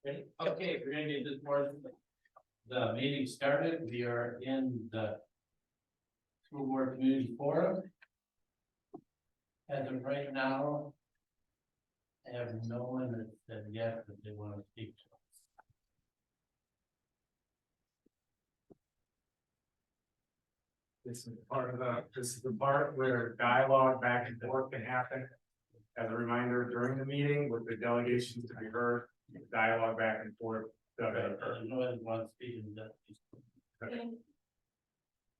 Okay, we're gonna get this part of the meeting started. We are in the school board community forum. As of right now, I have no one that said yes that they want to speak to us. This is the part where dialogue back and forth can happen. As a reminder, during the meeting with the delegations to be heard, dialogue back and forth. There's no one that wants to speak in that.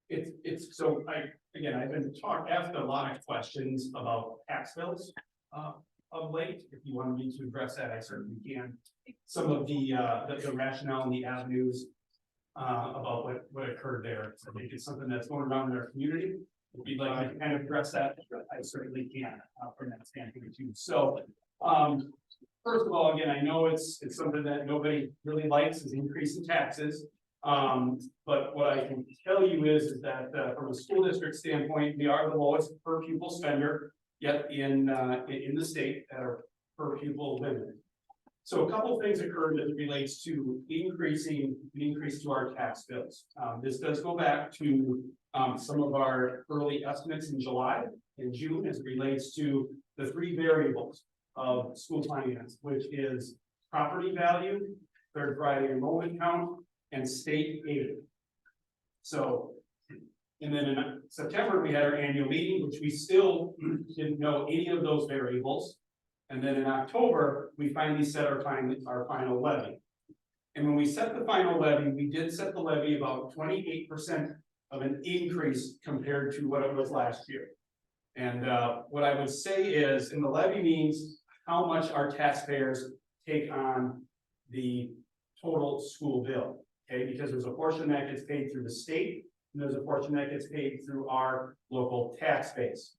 It's so I've been asked a lot of questions about tax bills of late. If you wanted me to address that, I certainly can. Some of the rationale and the avenues about what occurred there. So I think it's something that's going around in our community. If you'd like to kind of address that, I certainly can from that standpoint too. So first of all, again, I know it's something that nobody really likes is increase in taxes. But what I can tell you is that from a school district standpoint, we are the lowest per pupil spender yet in the state at our per pupil limit. So a couple of things occurred as it relates to increasing the increase to our tax bills. This does go back to some of our early estimates in July and June as it relates to the three variables of school finance, which is property value, third Friday enrollment count, and state aid. So, and then in September, we had our annual meeting, which we still didn't know any of those variables. And then in October, we finally set our final levy. And when we set the final levy, we did set the levy about 28% of an increase compared to what it was last year. And what I would say is, in the levy means how much our taxpayers take on the total school bill. Okay, because there's a portion that gets paid through the state, and there's a portion that gets paid through our local tax base.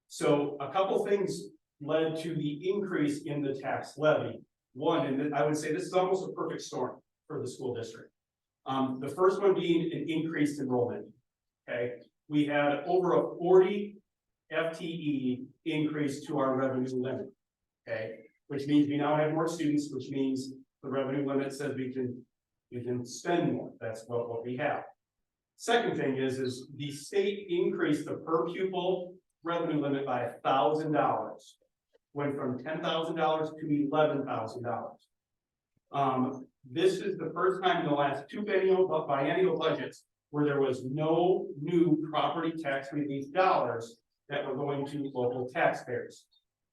So a couple things led to the increase in the tax levy. One, and I would say this is almost a perfect storm for the school district. The first one being an increased enrollment. Okay, we had over a 40 FTE increase to our revenue limit. Okay, which means we now have more students, which means the revenue limit says we can spend more. That's what we have. Second thing is the state increased the per pupil revenue limit by $1,000. Went from $10,000 to $11,000. This is the first time in the last two biennial budgets where there was no new property tax relief dollars that were going to local taxpayers.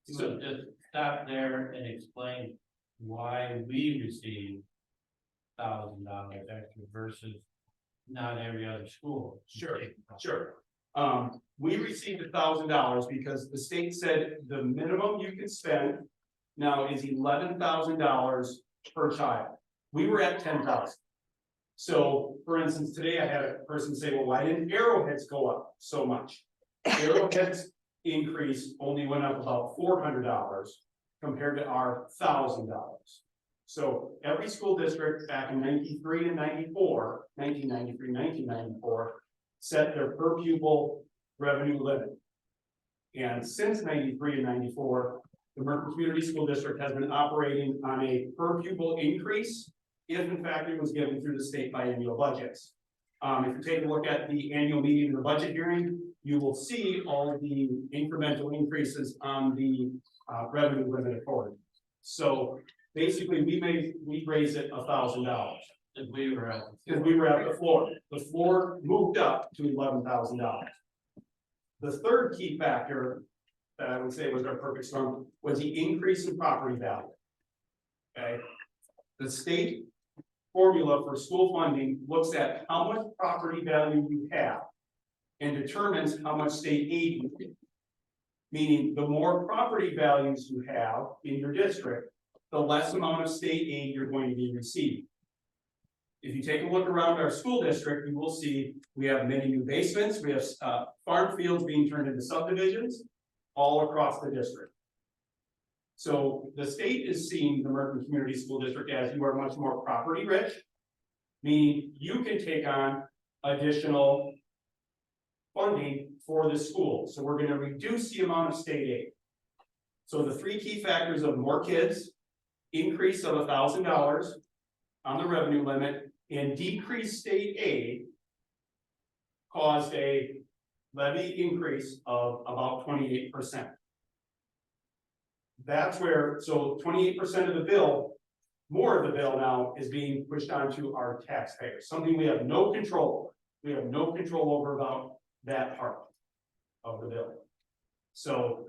So just stop there and explain why we received $1,000 extra versus not every other school. Sure. We received $1,000 because the state said the minimum you can spend now is $11,000 per child. We were at $10,000. So, for instance, today I had a person say, "Well, why didn't Arrowheads go up so much?" Arrowheads increase only went up about $400 compared to our $1,000. So every school district back in 1994, set their per pupil revenue limit. And since 93 and 94, the Merton Community School District has been operating on a per pupil increase, if in fact it was given through the state biennial budgets. If you take a look at the annual meeting and the budget hearing, you will see all the incremental increases on the revenue limit accordingly. So basically, we raised it $1,000. If we were at the floor. The floor moved up to $11,000. The third key factor that I would say was our perfect storm was the increase in property value. Okay, the state formula for school funding looks at how much property value you have and determines how much state aid you get. Meaning, the more property values you have in your district, the less amount of state aid you're going to be receiving. If you take a look around our school district, you will see we have many new basements. We have farm fields being turned into subdivisions all across the district. So the state is seeing the Merton Community School District as you are much more property rich, meaning you can take on additional funding for the school. So we're going to reduce the amount of state aid. So the three key factors of more kids, increase of $1,000 on the revenue limit and decreased state aid caused a levy increase of about 28%. That's where, so 28% of the bill, more of the bill now is being pushed onto our taxpayers, something we have no control over. We have no control over about that part of the bill. So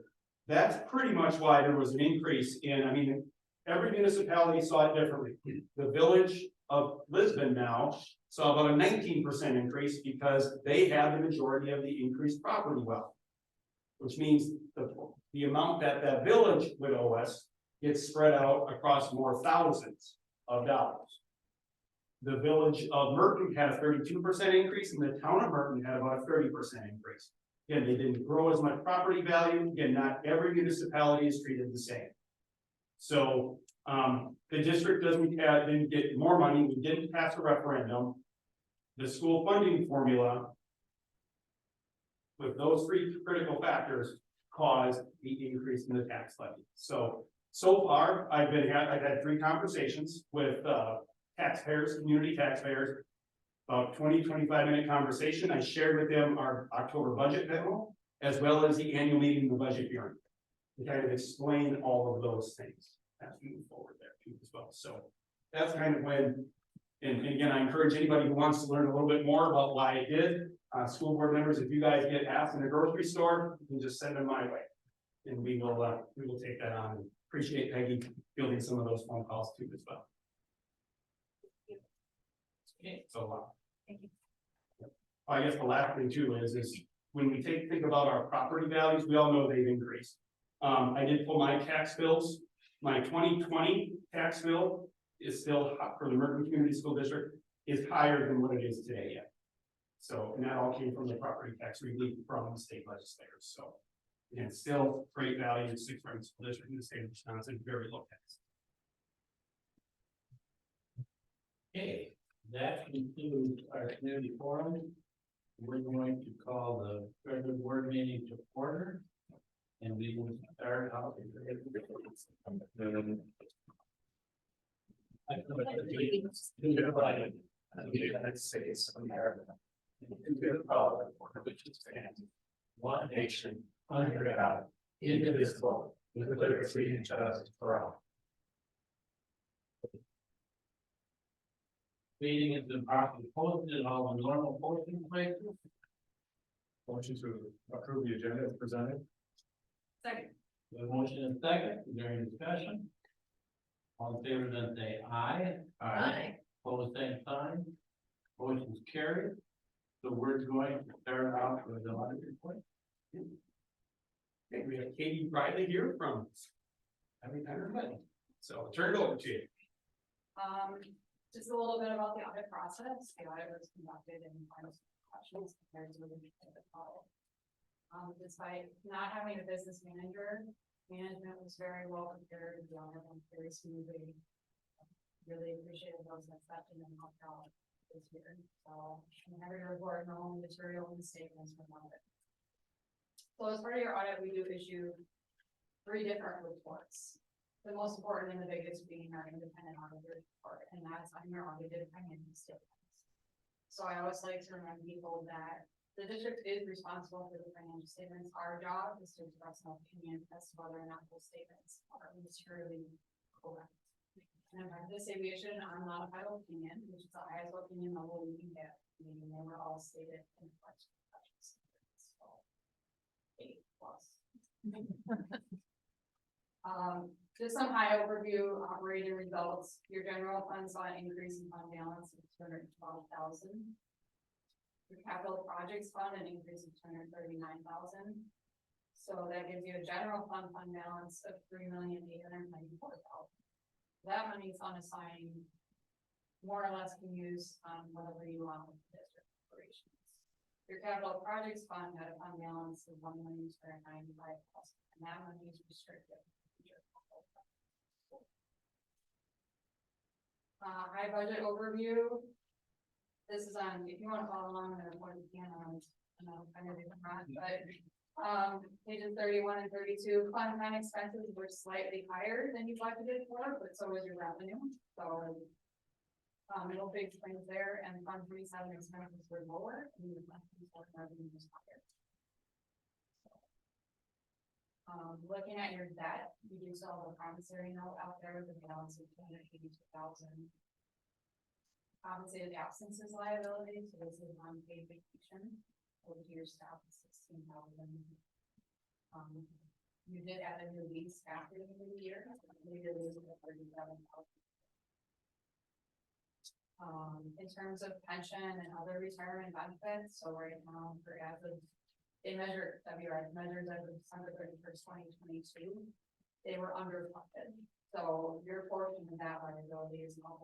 that's pretty much why there was an increase in, I mean, every municipality saw it differently. The village of Lisbon now saw about a 19% increase because they had the majority of the increased property wealth. Which means the amount that that village would owe us gets spread out across more thousands of dollars. The village of Merton had a 32% increase and the town of Merton had about a 30% increase. Again, they didn't grow as much property value. Again, not every municipality is treated the same. So the district didn't get more money. We didn't pass a referendum. The school funding formula with those three critical factors caused the increase in the tax levy. So far, I've had 3 conversations with taxpayers, community taxpayers, about 20-25-minute conversation. I shared with them our October budget memo, as well as the annual meeting, the budget hearing, to kind of explain all of those things as we move forward there too as well. So that's kind of when, and again, I encourage anybody who wants to learn a little bit more about why I did. School board members, if you guys get asked in a grocery store, you can just send them my way. And we will take that on. Appreciate Peggy fielding some of those phone calls too as well. Okay, so Thank you. I guess the last thing too is when we think about our property values, we all know they've increased. I did pull my tax bills. My 2020 tax bill is still for the Merton Community School District is higher than what it is today yet. So, and that all came from the property tax relief from the state legislators. So, again, still great value, 6th ranked school district in the state of Wisconsin, very low tax. Okay, that concludes our community forum. We're going to call the regular board meeting to order. And we will start out with the United States of America. To the republic for which it stands, one nation, under God, indivisible, with liberty and justice for all. Meeting has been properly posted in all the normal posting places. Motion to approve the agenda as presented. Second. The motion is second, is there any discussion? All in favor, then say aye. Aye. Opposed, same sign. Motion is carried. So we're going to start out with the audit report. Okay, we have Katie Briley here from everybody. So I'll turn it over to you. Just a little bit about the audit process. The audit was conducted in final questions compared to the audit. Despite not having a business manager, management was very well prepared. The audit went very smoothly. Really appreciated those that stepped in and helped out this year. So I'm happy to report no material misstatements from audit. So as part of your audit, we do issue 3 different reports. The most important and the biggest being our independent auditor report, and that's on your audited financial statements. So I always like to remind people that the district is responsible for the financial statements. Our job is to express an opinion as to whether or not those statements are materially correct. And in this aviation, unmodified opinion, which is the highest opinion level we can get, meaning they were all stated in the question. So 8+. Just some high overview operating results. Your general fund saw an increase in fund balance of $212,000. Your capital projects fund an increase of $239,000. So that gives you a general fund balance of $3,894,000. That money is unassigned, more or less can use whatever you want with the district operations. Your capital projects fund had a fund balance of $1,295,000, and that money is restricted. High budget overview. This is on, if you want to follow along in the report, you can, I know kind of different, but Pages 31 and 32, fund line expenses were slightly higher than you budgeted for, but so was your revenue, so. No big swings there, and fund 27 expenses were lower, and the fund 24 revenue was higher. Looking at your debt, you do still have a promissory note out there with a balance of 282,000. Compensated absences liability, so this is unpaid vacation, over to your staff is 16,000. You did add a new lease after the new year, we did lose 37,000. In terms of pension and other retirement benefits, so right now, for as of, they measure, WRS measures as of December 31st, 2022, they were underfunded. So your portion of that liability is not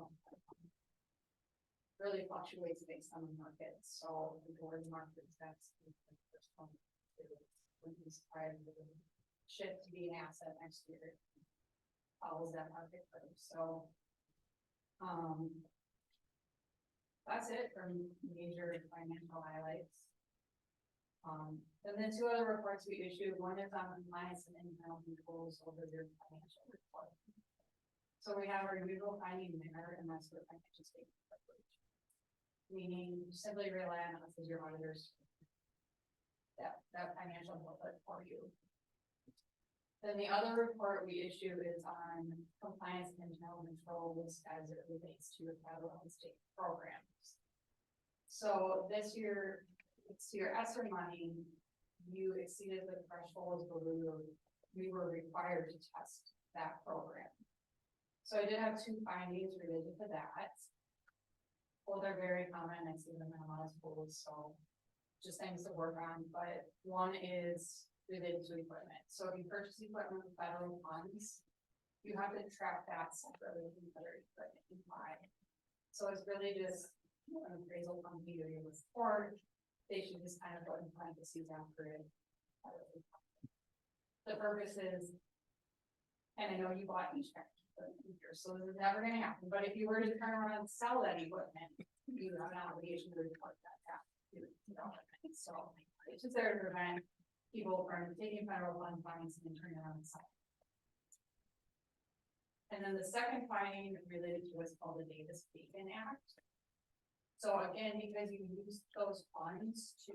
really fluctuates based on the market. So the board markets, that's the first one. When he's trying to shift to be an asset next year, follows that market curve. So, that's it for major financial highlights. Then the two other reports we issued, one is on compliance and internal controls over your financial report. So we have our usual finding there, and that's the financial statement preparation. Meaning, you simply rely on us as your auditors. That financial booklet for you. Then the other report we issue is on compliance and internal controls as it relates to federal and state programs. So this year, it's your ESSER money, you exceeded the thresholds where we were required to test that program. So I did have two findings related to that. Both are very common, I see them in a lot of schools, so just things to work on, but one is related to equipment. So if you purchase equipment with federal funds, you have to track that separately from other equipment you buy. So it's really just an appraisal company or your report. They should just kind of go in parentheses after it. The purpose is, and I know you bought each equipment here, so this is never going to happen. But if you were to turn around and sell that equipment, you have an obligation to report that back to the government. So it's just there to prevent people from taking federal fund financing and turning around and selling. And then the second finding related to what's called the Davis-Bacon Act. So again, because you use those funds to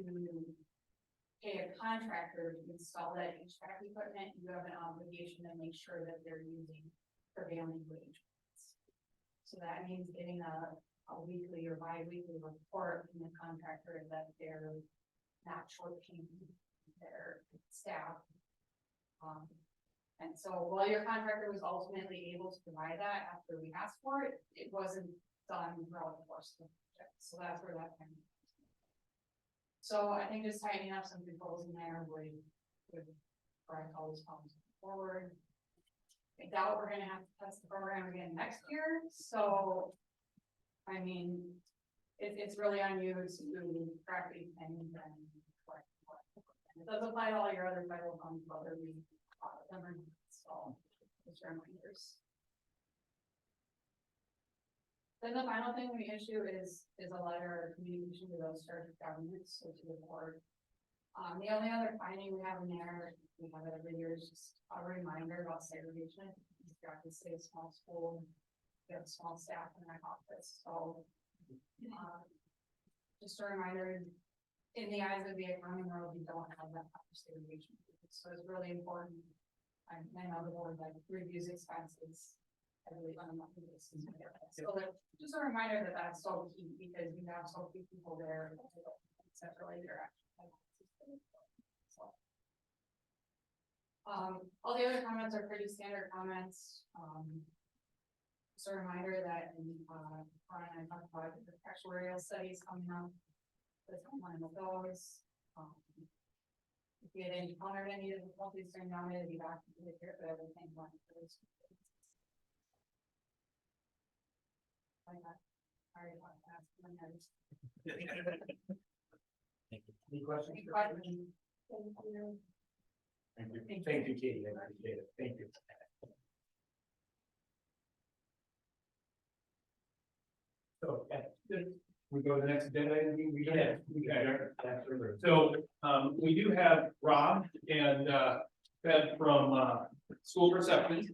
pay a contractor to install that HVAC equipment, you have an obligation to make sure that they're using prevailing wage rates. So that means getting a weekly or bi-weekly report from the contractor that they're not short-paying their staff. And so while your contractor was ultimately able to provide that after we asked for it, it wasn't done throughout the course of the project. So that's where that came from. So I think just tightening up some controls in there would correct all those problems forward. I doubt we're gonna have to test the program again next year. So I mean, it's really on you to track these things and correct. It does apply to all your other federal funds, whether we them or not. So just reminders. Then the final thing we issue is a letter of communication to those charged with government, so to the board. The only other finding we have in there, we have it every year, is just a reminder about segregation. You've got to say a small school, you have small staff in that office. So just a reminder, in the eyes of the accounting world, you don't have that kind of segregation. So it's really important. I know the board like reviews expenses every on a monthly basis. So just a reminder that that's so key because you have so few people there except for like their actual. So all the other comments are pretty standard comments. Just a reminder that in Brian and I talked about the actuarial studies coming up. That's one of those. If you had encountered any difficulties during now, maybe back to the here, but everything went through. Sorry about that. Any questions? Any questions? Thank you. Thank you. Thank you, Katie. I appreciate it. Thank you. So, We go to the next agenda, item, we can. So, we do have Rob and, Fed from, school reception,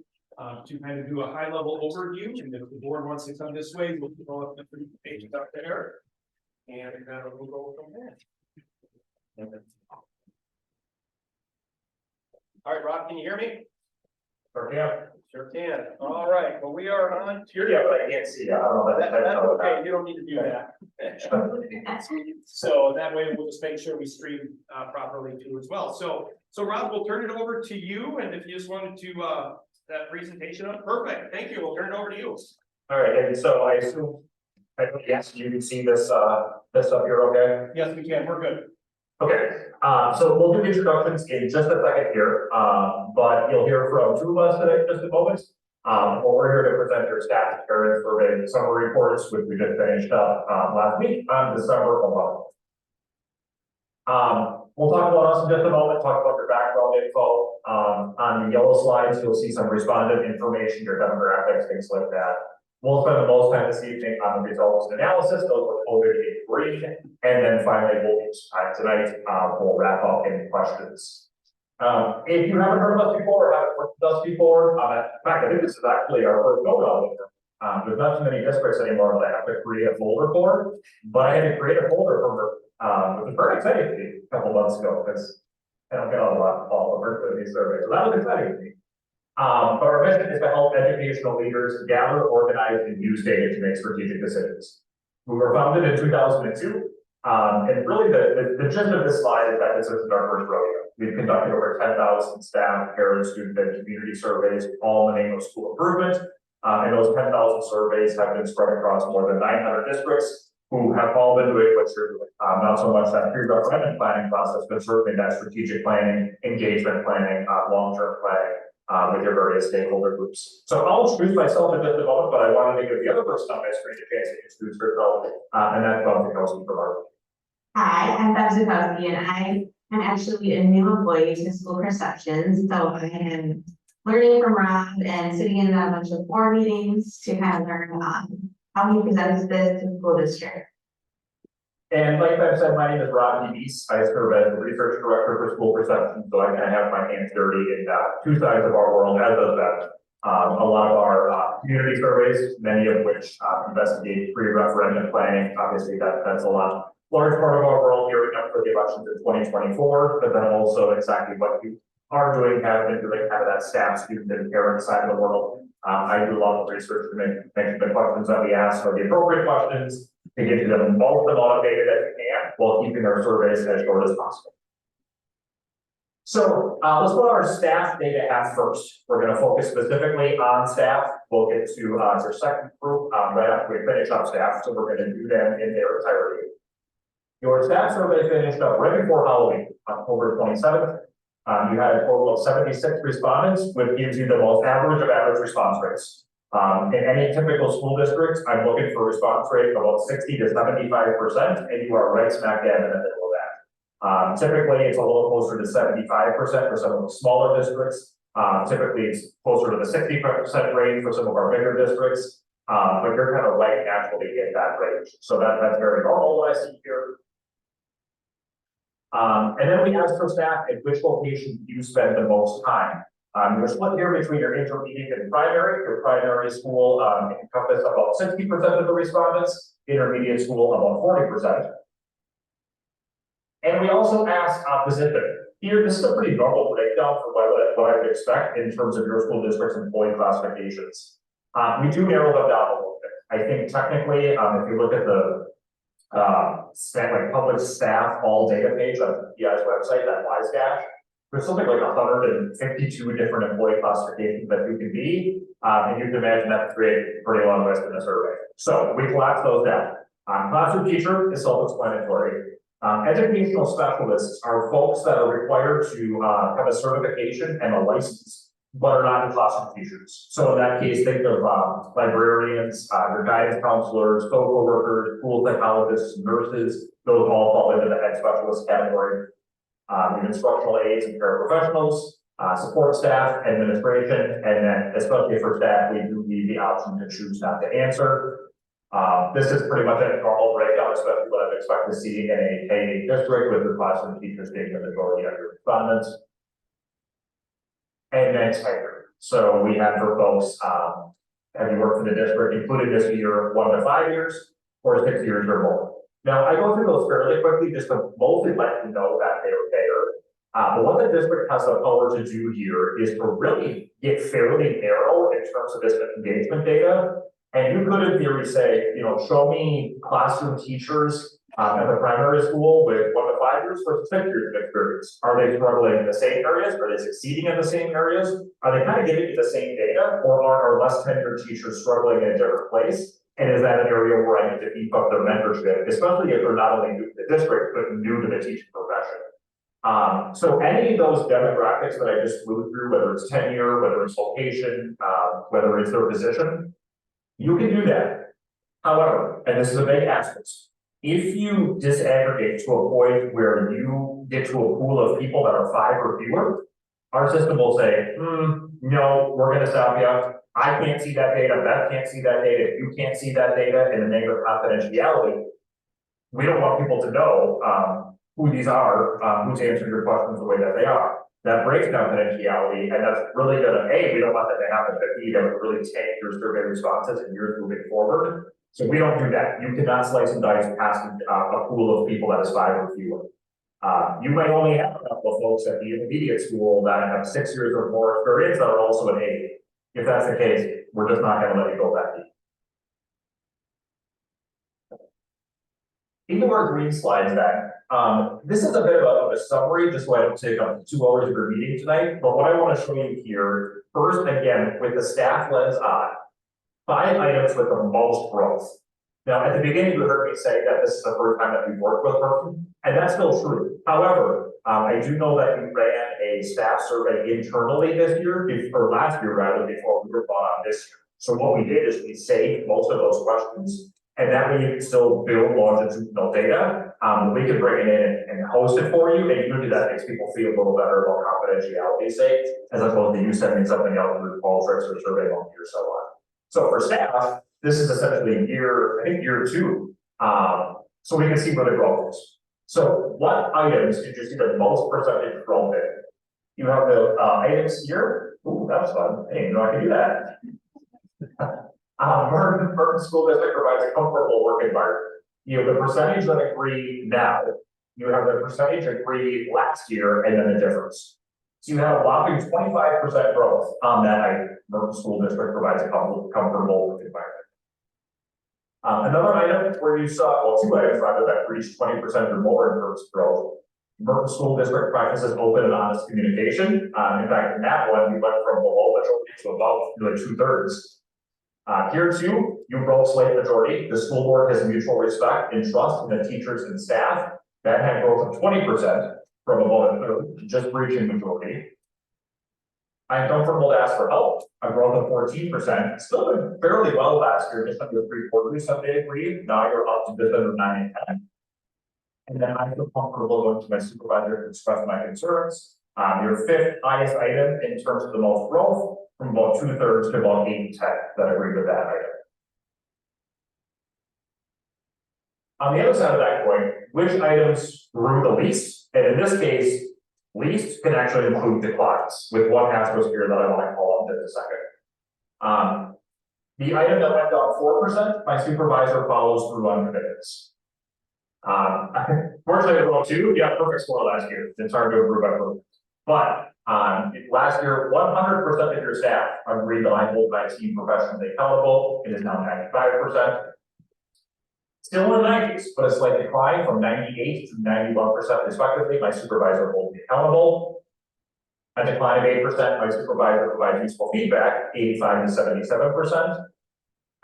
to kind of do a high level overview, and if the board wants to come this way, we'll go up the 3 pages up there. And we'll go from there. All right, Rob, can you hear me? Sure can. All right, well, we are on to your. Yeah, but I can't see. I don't know. That's okay, you don't need to do that. So that way we'll just make sure we stream properly too as well. So Rob, we'll turn it over to you, and if you just wanted to that presentation up, perfect, thank you, we'll turn it over to you. All right, and so I assume, yes, you can see this, this up here, okay? Yes, we can, we're good. Okay, so we'll do introductions in just a second here, but you'll hear from two of us today in just a moment. Well, we're here to present your staff experience survey summary reports, which we just finished up last week on December 11th. We'll talk about us in just a moment, talk about your background info. On the yellow slides, you'll see some respondent information, your demographics, things like that. We'll spend the most time this evening on the results and analysis, those were COVID in green, and then finally tonight we'll wrap up in questions. If you haven't heard of us before or haven't worked with us before, in fact, I think this is actually our first go-around. There's not too many districts anymore that I have to create a folder for, but I had to create a folder for it was very exciting to me a couple months ago because I don't get a lot of follow for these surveys, so that was exciting to me. But our mission is to help educational leaders gather, organize, and use data to make strategic decisions. We were founded in 2002, and really the gist of this slide is that this isn't our first rodeo. We've conducted over 10,000 staff, parent, student, and community surveys, all in the name of school improvement. And those 10,000 surveys have been spread across more than 900 districts who have all been doing what you're doing. Not so much that pre-referendum planning process, but certainly that strategic planning, engagement planning, long-term planning with your various stakeholder groups. So I'll introduce myself in just a moment, but I wanted to give the other person on my screen a chance to introduce herself, and that's Bob Nicole from our. Hi, I'm Bob Zukowski, and I am actually a new employee to school perceptions. So I am learning from Rob and sitting in a bunch of board meetings to kind of learn how he presents this to the school district. And like I said, my name is Rob Imes. I serve as the research director for school perception, so I kind of have my hands dirty in two sides of our world, as does that. A lot of our community surveys, many of which investigate pre-referendum planning. Obviously, that's a large part of our world gearing up for the elections in 2024, but then also exactly what you are doing, have been doing, kind of that staff, student, and parent side of the world. I do a lot of research to make sure the questions that we ask are the appropriate questions, to get to them most motivated as you can, while keeping our surveys as short as possible. So let's put our staff data hat first. We're going to focus specifically on staff. We'll get to our second group right after we finish up staff, so we're going to do them in their entirety. Your staff survey finished up right before Halloween, October 27th. You had a total of 76 respondents, which gives you the most average of average response rates. In any typical school district, I'm looking for a response rate of about 60 to 75%, and you are right smack dab in the middle of that. Typically, it's a little closer to 75% for some of the smaller districts. Typically, it's closer to the 60% range for some of our bigger districts, but you're kind of right naturally in that range. So that's very normal what I see here. And then we asked for staff at which location do you spend the most time. You're split here between your intermediate and primary. Your primary school encompasses about 60% of the respondents, intermediate school about 40%. And we also asked opposition. Here, this is a pretty normal breakdown for what I would expect in terms of your school district's employee classifications. We do narrow them down a little bit. I think technically, if you look at the public staff all data page on the PI's website, that WiseDash, there's something like 152 different employee classifications that you can be, and you can imagine that create a pretty long list in a survey. So we collapse those down. Classroom teacher is self-explanatory. Educational specialists are folks that are required to have a certification and a license, but are not classroom teachers. So in that case, think of librarians, your guidance counselors, social workers, school psychologists, nurses. Those all fall into the ed specialist category. Instructional aides and paraprofessionals, support staff, administration, and then especially for staff, we do need the option to choose not to answer. This is pretty much a normal breakdown, especially what I'd expect to see in a K district with your classroom teachers being the majority of your respondents. And then tenure. So we have for folks, have you worked for the district, including this year, 1 to 5 years, or 6 years or more? Now, I go through those fairly quickly, just to mostly let you know that they were there. But what the district has the power to do here is to really get fairly narrow in terms of this engagement data. And you could in theory say, you know, show me classroom teachers at the primary school with 1 to 5 years versus 6 years of experience. Are they struggling in the same areas? Are they succeeding in the same areas? Are they kind of giving you the same data, or are less tenured teachers struggling in a different place? And is that an area where I need to beef up their mentorship, especially if they're not only new to the district, but new to the teaching profession? So any of those demographics that I just flew through, whether it's tenure, whether it's location, whether it's their position, you can do that. However, and this is a big aspect, if you disaggregate to a point where you get to a pool of people that are 5 or fewer, our system will say, no, we're going to stop you. I can't see that data, Beth can't see that data, if you can't see that data in the name of confidentiality, we don't want people to know who these are, who's answering your questions the way that they are. That breaks confidentiality, and that's really gonna, we don't want that to happen, but B, that would really tank your survey responses and yours moving forward. So we don't do that. You cannot slice and dice past a pool of people that is 5 or fewer. You might only have a couple of folks at the intermediate school that have 6 years or more experience that are also an 8. If that's the case, we're just not gonna let you go that deep. Into our green slides then. This is a bit of a summary, just so I don't take up 2 hours of your meeting tonight. But what I want to show you here, first, again, with the staff lens on, 5 items with the most growth. Now, at the beginning, you heard me say that this is the first time that we've worked with Merton, and that's still true. However, I do know that we ran a staff survey internally this year, or last year rather, before we were brought on this year. So what we did is we saved most of those questions, and that way you can still build longitudinal data. We can bring it in and host it for you, and usually that makes people feel a little better about confidentiality sake, as opposed to you sending something out through Qualtrics or Survey Monkey or so on. So for staff, this is essentially year 2. So we can see where the growth is. So what items did you see the most percentage growth in? You have the items here. Ooh, that's fun. Hey, you know I can do that. Merton School District provides a comfortable work environment. You have the percentage that agree now. You have the percentage agree last year, and then the difference. So you have a whopping 25% growth on that item. Merton School District provides a comfortable work environment. Another item where you saw, well, 2 items rather, that reached 20% or more in terms of growth. Merton School District practices open and honest communication. In fact, in that one, we went from below majority to above nearly 2/3. Here too, you broke slate majority. The school board has mutual respect and trust in the teachers and staff. That had growth of 20% from above a third, just reaching majority. I'm comfortable to ask for help, a growth of 14%, still doing fairly well last year, just under 3/4 someday agreed. Now you're up to just under 9 and 10. And then I feel comfortable going to my supervisor to express my concerns. Your 5th highest item in terms of the most growth, from about 2/3 to about 8 to 10 that agree with that item. On the other side of that coin, which items grew the least? And in this case, least can actually include declines, with 1 asterisk here that I want to call up in a second. The item that went down 4%, my supervisor follows through on commitments. Fortunately, I wrote 2. Yeah, perfect score last year. It's hard to improve by perfect. But last year, 100% of your staff agreed that I hold my team professionally accountable. It is now 95%. Still in the 90s, but a slight decline from 98 to 91% respectively. My supervisor holds me accountable. A decline of 8%, my supervisor provides useful feedback, 85 to 77%.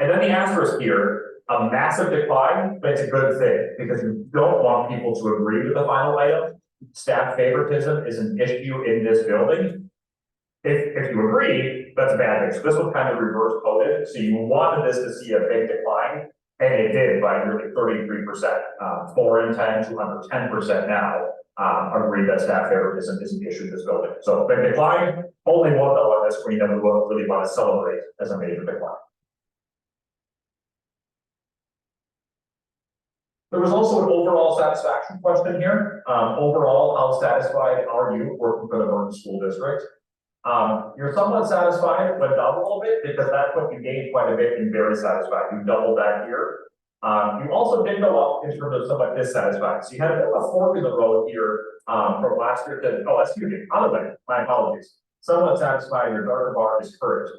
And then the asterisk here, a massive decline, but it's a good thing because you don't want people to agree with the final item. Staff favoritism is an issue in this building. If you agree, that's a bad thing. So this was kind of reverse coded. So you wanted this to see a big decline, and it did by nearly 33%. 4 in 10 to under 10% now agree that staff favoritism is an issue in this building. So big decline, only one though on the screen that we really want to celebrate as a major decline. There was also an overall satisfaction question here. Overall, how satisfied are you working for the Merton School District? You're somewhat satisfied, went down a little bit because that's what you gained quite a bit in very satisfied. You doubled that here. You also did go up in terms of somewhat dissatisfied. So you had a bit of a fork in the road here from last year to, oh, excuse me, other way, my apologies. Somewhat satisfied, your darker bar is curved.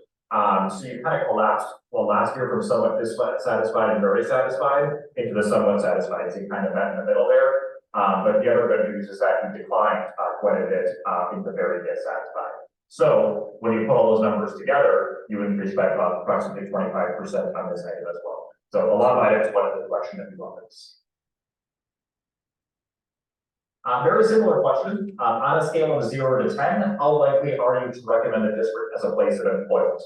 So you kind of collapsed, well, last year from somewhat dissatisfied and very satisfied into the somewhat satisfied. So you kind of met in the middle there. But the other good news is that you declined quite a bit into very dissatisfied. So when you put all those numbers together, you increase by about approximately 25% on this item as well. So a lot of items went in the direction that we wanted. Very similar question. On a scale of 0 to 10, how likely are you to recommend the district as a place of employment?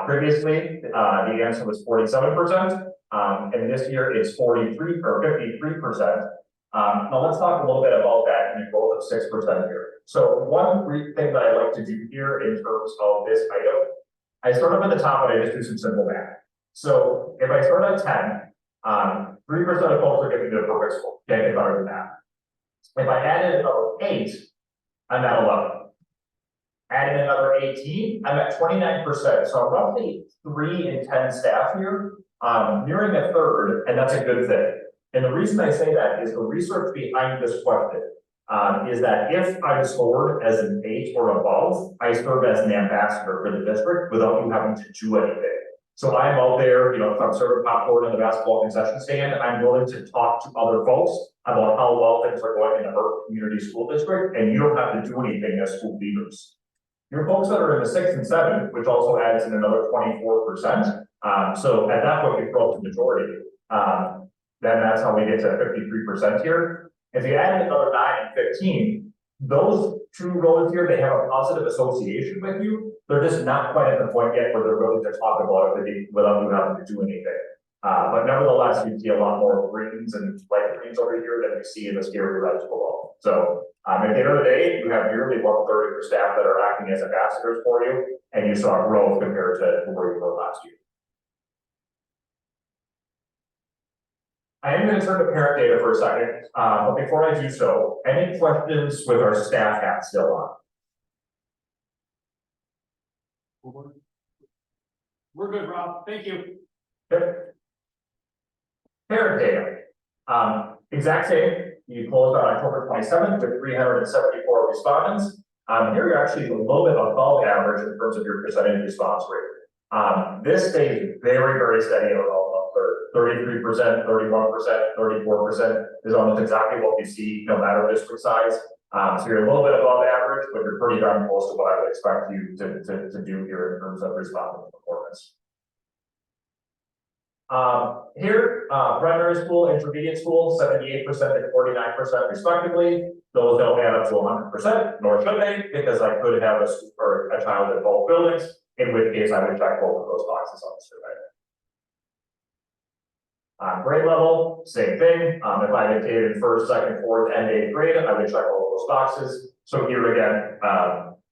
Previously, the answer was 47%, and this year it's 43 or 53%. Now let's talk a little bit about that in a growth of 6% here. So one brief thing that I like to do here in terms of this item, I start up at the top and I just do some simple math. So if I start at 10, 3% of folks are getting to a perfect score. Can't get better than that. If I added another 8, I'm at 11. Adding another 18, I'm at 29%. So I'm roughly 3 in 10 staff here, nearing a third, and that's a good thing. And the reason I say that is the research behind this question is that if I'm scored as an 8 or above, I serve as an ambassador for the district without you having to do anything. So I'm out there, you know, if I'm serving popcorn in the basketball concession stand, I'm willing to talk to other folks about how well things are going in the Merton Community School District, and you don't have to do anything as school leaders. Your folks that are in the 6 and 7, which also adds in another 24%. So at that point, you throw up the majority. Then that's how we get to 53% here. If you add another 9 and 15, those 2 rows here, they have a positive association with you. They're just not quite at the point yet where they're willing to talk about it without you having to do anything. But nevertheless, you see a lot more greens and light greens over here than you see in the scary reds below. So at the end of the day, you have nearly 1/3 of your staff that are acting as ambassadors for you, and you saw growth compared to where you were last year. I am going to turn to parent data for a second, but before I do so, any questions with our staff hat still on? We're good, Rob. Thank you. Yep. Parent data, exact same. You closed on October 27th with 374 respondents. Here you're actually a little bit above average in terms of your percentage response rate. This stays very, very steady at about 33%, 31%, 34% is almost exactly what we see no matter district size. So you're a little bit above average, but you're pretty darn close to what I would expect you to do here in terms of respondent performance. Here, primary school, intermediate school, 78% and 49% respectively. Those don't add up to 100%, nor should they, because I could have a child in both buildings, in which case I would check both of those boxes on the survey. Grade level, same thing. If I had a kid in 1st, 2nd, 4th, and 8th grade, I would check all of those boxes. So here again,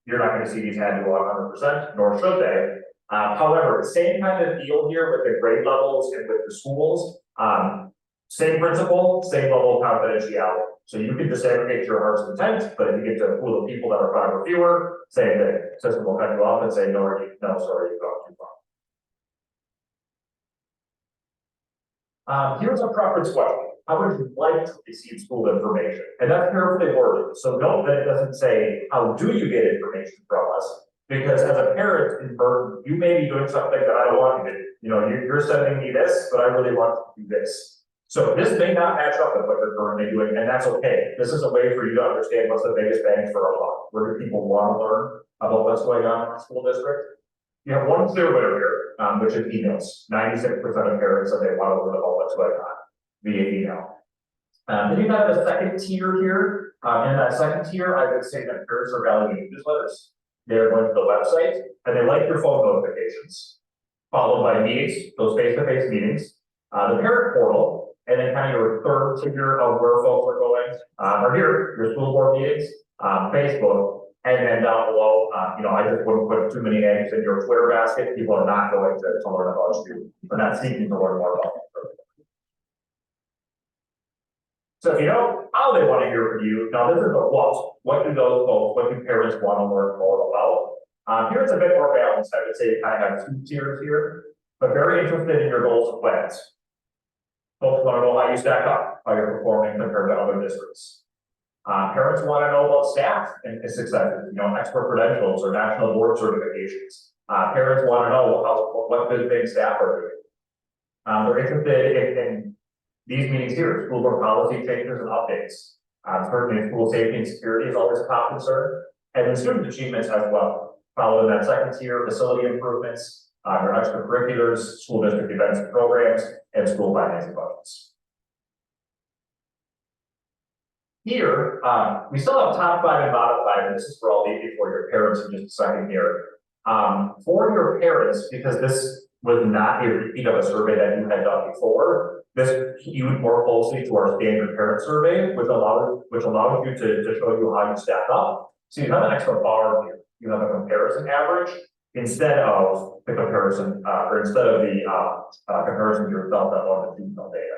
you're not going to see these add to 100%, nor should they. However, same kind of deal here with the grade levels and with the schools. Same principle, same level of confidentiality. So you can disaggregate your heart's content, but if you get to a pool of people that are 5 or fewer, same thing. System will cut you off and say, no, sorry, you've gone too far. Here's a preference question. How would you like to receive school information? And that's carefully worded. So note that it doesn't say, how do you get information from us? Because as a parent in Merton, you may be doing something that I don't want you to do. You know, you're sending me this, but I really want to do this. So this may not match up with what you're currently doing, and that's okay. This is a way for you to understand what's the biggest bang for our buck. Where do people want to learn about what's going on in our school district? You have one clear winner here, which is emails. 96% of parents said they want to learn about what's going on via email. Then you have a second tier here. In that second tier, I would say that parents are valuing newsletters. They're going to the website, and they like your phone notifications, followed by meetings, those face-to-face meetings, the parent portal, and then kind of your third tier of where folks are going are here, your school board meetings, Facebook, and then down below, I just wouldn't put too many eggs in your Twitter basket. People are not going to learn about you. They're not seeking to learn more about you. So if you know how they want to hear from you, now this is the what do those folks, what do parents want to learn more about? Here it's a bit more balanced, I would say you kind of have two tiers here, but very interested in your goals and plans. Folks want to know how you stack up, how you're performing compared to other districts. Parents want to know about staff and successes, expert credentials or national board certifications. Parents want to know what good things staff are doing. They're interested in these meetings here, school board policy changes and updates. Certainly school safety and security is always a top concern, and then student achievements as well. Following that second tier, facility improvements, your extracurriculars, school district events and programs, and school financing budgets. Here, we still have top 5 and bottom 5, and this is for all these for your parents in just a second here. For your parents, because this was not a repeat of a survey that you had done before, this skewed more closely to our standard parent survey, which allows you to show you how you stack up. So you have an extra bar here. You have a comparison average instead of the comparison, or instead of the comparison to yourself that longitudinal data.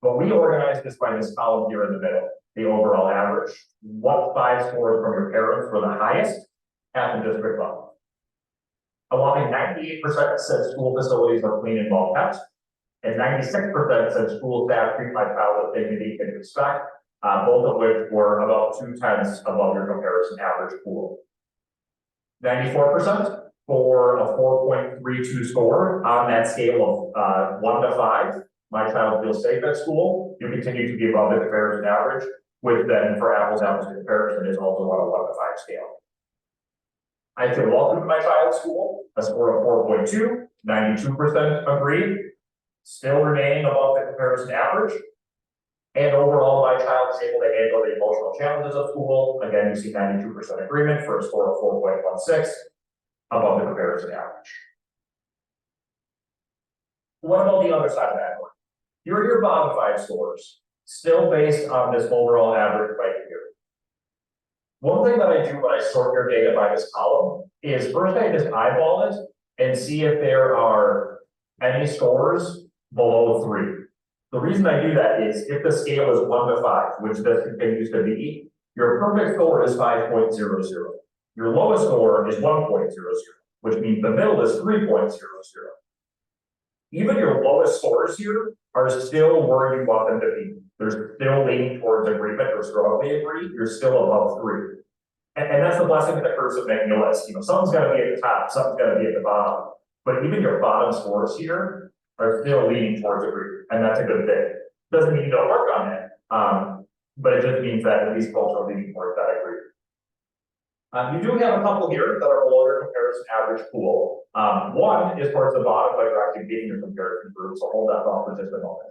But we organized this by this column here in the middle, the overall average. What 5 scores from your parents were the highest at the district level? A whopping 98% said school facilities are clean and well kept, and 96% said school staff treat my child with dignity and respect, both of which were about 2/10 above your comparison average pool. 94% for a 4.32 score on that scale of 1 to 5. My child feels safe at school. You continue to be above the comparison average, which then for apples comparison is also on a 1 to 5 scale. I feel welcome to my child's school, a score of 4.2, 92% agree, still remaining above the comparison average. And overall, my child is able to handle the emotional challenges of school. Again, you see 92% agreement for a score of 4.16, above the comparison average. What about the other side of that coin? Here are your bottom 5 scores, still based on this overall average right here. One thing that I do when I sort your data by this column is first I just eyeball it and see if there are any scores below 3. The reason I do that is if the scale is 1 to 5, which this continues to be, your perfect score is 5.00. Your lowest score is 1.00, which means the middle is 3.00. Even your lowest scores here are still where you want them to be. They're still leaning towards agreement or strongly agree. You're still above 3. And that's the blessing and the curse of making a list. Something's got to be at the top, something's got to be at the bottom. But even your bottom scores here are still leaning towards agreement, and that's a good thing. Doesn't mean you don't work on it, but it just means that at least folks are leaning towards that agreement. You do have a couple here that are below your comparison average pool. One is towards the bottom, but you're actually beating your comparison group, so hold that thought for just a moment.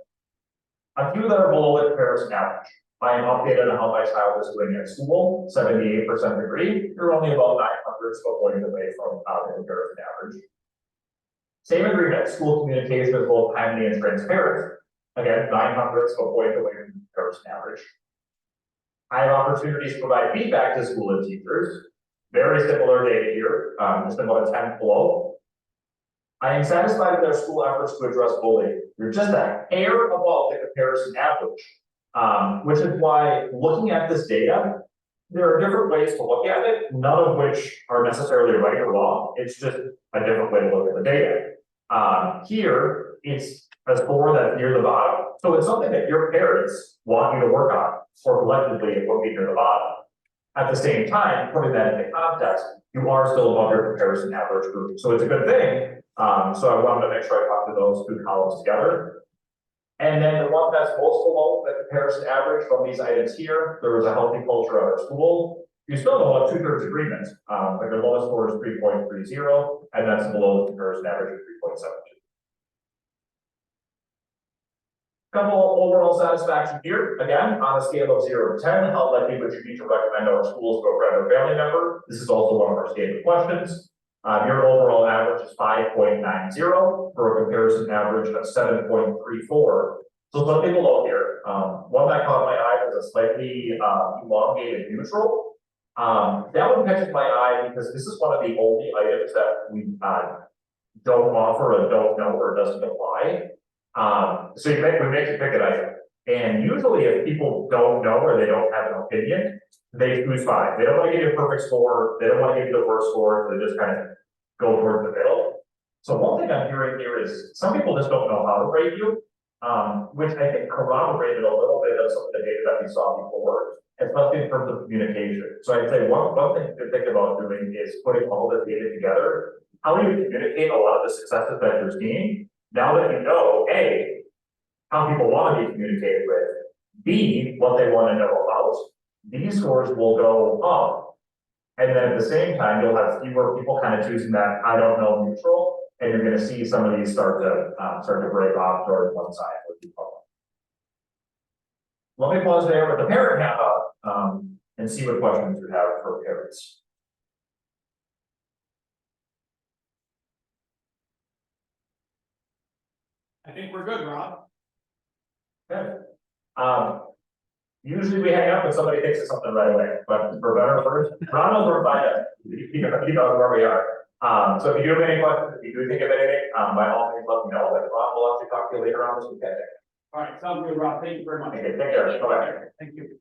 A few that are below the comparison average. I am updated on how my child is doing at school. 78% agree. You're only about 900 points away from the comparison average. Same agreement. School communication is both timely and transparent. Again, 900 points away from the comparison average. I have opportunities to provide feedback to school and teachers. Very similar data here, just about a 10 below. I am satisfied with their school efforts to address bullying. You're just a hair above the comparison average, which is why looking at this data, there are different ways to look at it, none of which are necessarily right or wrong. It's just a different way to look at the data. Here, it's a score that's near the bottom. So it's something that your parents want you to work on, or collectively it will be near the bottom. At the same time, putting that into context, you are still above your comparison average group. So it's a good thing. So I wanted to make sure I talked to those 2 columns together. And then the one that's most below the comparison average from these items here, there was a healthy culture at our school. You still have about 2/3 agreement, but your lowest score is 3.30, and that's below the comparison average of 3.72. Couple overall satisfaction here. Again, on a scale of 0 to 10, how likely would you be to recommend our schools to a friend or family member? This is also one of our standard questions. Your overall average is 5.90 for a comparison average of 7.34. So something below here. One that caught my eye was a slightly elongated neutral. That one catches my eye because this is one of the only items that we don't offer a don't know or doesn't apply. So we make you pick an item. And usually if people don't know or they don't have an opinion, they choose 5. They don't want to give you a perfect score, they don't want to give you the worst score, they just kind of go towards the middle. So one thing I'm hearing here is some people just don't know how to rate you, which I think corroborated a little bit of some of the data that we saw before, especially in terms of communication. So I'd say one thing to think about doing is putting all this data together. How do you communicate a lot of the successes that you're seeing? Now that you know, A, how people want to be communicated with, B, what they want to know about, these scores will go up. And then at the same time, you'll have fewer people kind of choosing that I don't know neutral, and you're going to see some of these start to break off towards one side. Let me pause there with the parent hat up and see what questions you have for parents. I think we're good, Rob. Okay. Usually we hang up when somebody thinks of something right away, but for better or worse, Ronald will find us. You know where we are. So if you do have any questions, if you do think of anything, by all means, let me know. But Ron will actually talk to you later on this weekend. All right, sounds good, Rob. Thank you very much. Okay, take care. Bye-bye. Thank you.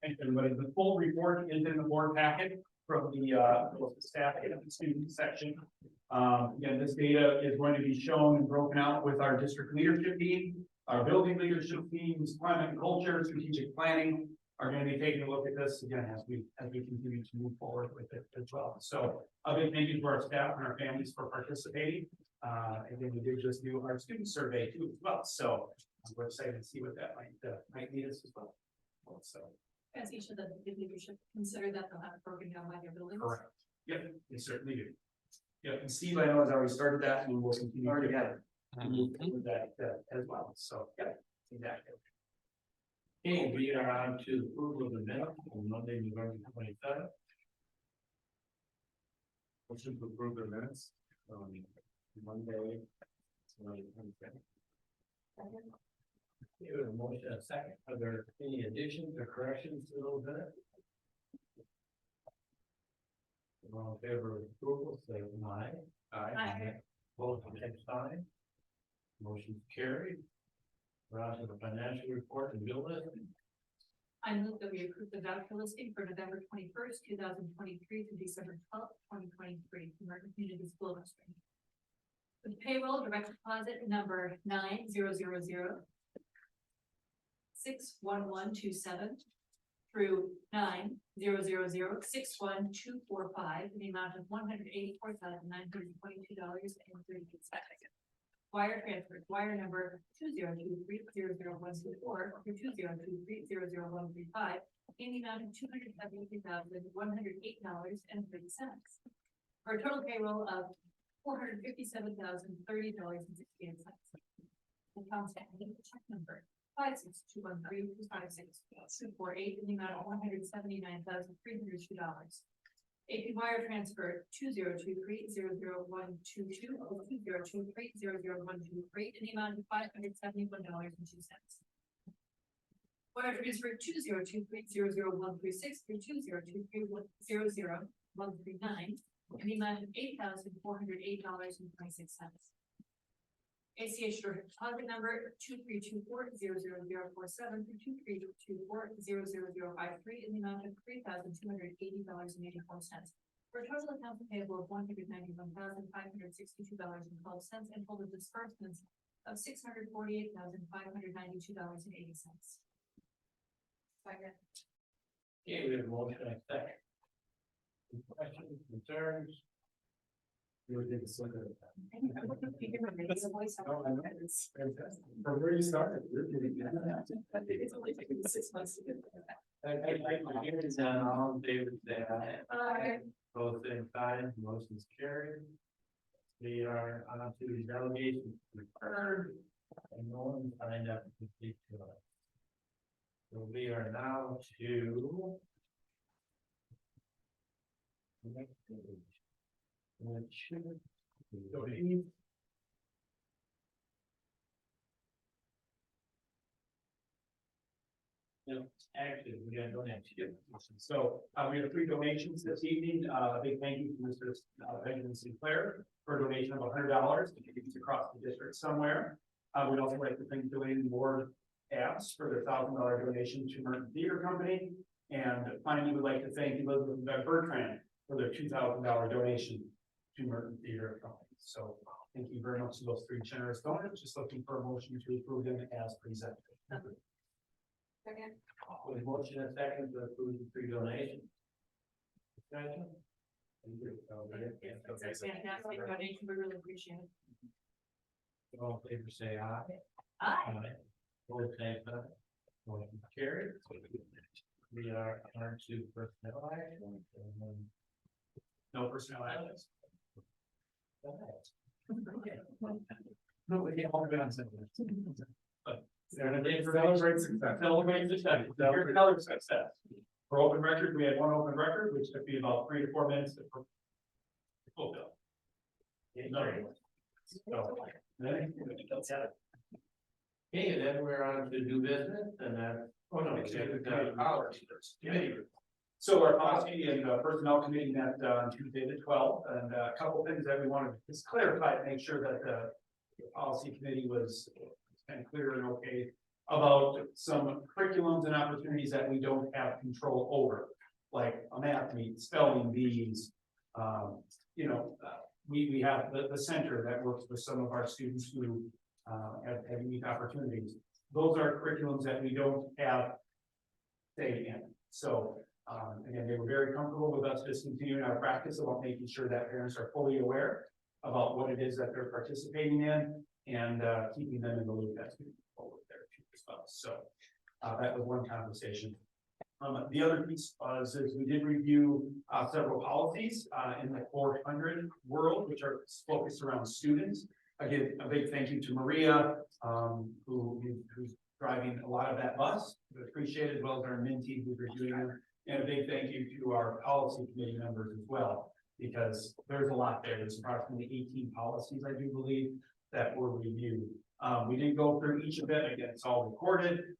Thanks, everybody. The full report is in the board packet from the staff and the student section. Again, this data is going to be shown and broken out with our district leadership team, our building leadership teams, climate and culture, strategic planning are going to be taking a look at this again as we continue to move forward with it as well. So a big thank you to our staff and our families for participating. Again, we did just do our student survey too as well. So we're excited to see what that might lead us as well. So. As each of the leadership consider that they'll have it broken down by their buildings. Correct. Yep, they certainly do. Yep, and Steve, I know has already started that, and we'll continue to move with that as well. So, yeah, exactly. Okay, we are on to approval of the minutes on Monday, November 27th. Motion to approve the minutes on Monday. We have a motion, a second. Are there any additions or corrections to those minutes? All in favor of approval, say aye. Aye. Both same sign. Motion carried. We're on to the financial report and bill list. I move that we approve the voucher listing for November 21st, 2023 to December 12th, 2023, from Merton Community School District. The payroll direct deposit number 9000 61127 through 9000 61245 in the amount of $184,922.38. Wire transfer, wire number 202300124 through 202300135 in the amount of $273,108.30. For a total payroll of $457,030.68. Accounts payable check number 56213-56248 in the amount of $179,302. AP wire transfer 2023-00122 or 2023-00123 in the amount of $571.02. Wire transfer 2023-00136 through 2023-00139 in the amount of $8,408.26. ACH direct deposit number 2324-00047 through 2324-00053 in the amount of $3,280.84. For a total accounts payable of $191,562.12 and total disbursements of $648,592.80. Okay, we have a motion, a second. Any questions, concerns? You did so good. From where you started. It's only taken 6 months to get I hear is that all in favor, say aye. Aye. Both same sign, motion's carried. We are on to the delegation referred, and no one signed up to speak to us. So we are now to the next page. Which Actually, we got donations. So, we have 3 donations this evening. A big thank you to Mr. Benjamin Sinclair for a donation of $100 to kids across the district somewhere. We'd also like to thank Delaney Ward Apps for their $1,000 donation to Merton Theater Company. And finally, we'd like to thank Elizabeth and Doug Bertrand for their $2,000 donation to Merton Theater Company. So thank you very much to those 3 generous donors. Just looking for a motion to approve them as presented. Second. With motion and second to approve the 3 donations. Discussion? Thank you. It's a fantastic donation, we really appreciate it. All in favor, say aye. Aye. Both same sign. Motion carried. We are on to personnel action. And then No personnel actions. go No, we can't all be on something. Celebrate success. Celebrate success. Here's another success. For open record, we had 1 open record, which took me about 3 to 4 minutes to fulfill. Okay, then we're on to new business and So our policy and personnel committee met on Tuesday the 12th, and a couple things that we wanted to just clarify to make sure that the policy committee was kind of clear and okay about some curriculums and opportunities that we don't have control over, like a math meet, spelling bees. We have the center that works with some of our students who have unique opportunities. Those are curriculums that we don't have say in. So again, they were very comfortable with us discontinuing our practice about making sure that parents are fully aware about what it is that they're participating in and keeping them in the loop as we move forward there too as well. So that was one conversation. The other piece was is we did review several policies in the 400 world, which are focused around students. Again, a big thank you to Maria, who's driving a lot of that bus. We appreciate it, as well as our admin team who's reviewing them. And a big thank you to our policy committee members as well, because there's a lot there. There's approximately 18 policies, I do believe, that were reviewed. We didn't go through each of it. Again, it's all recorded.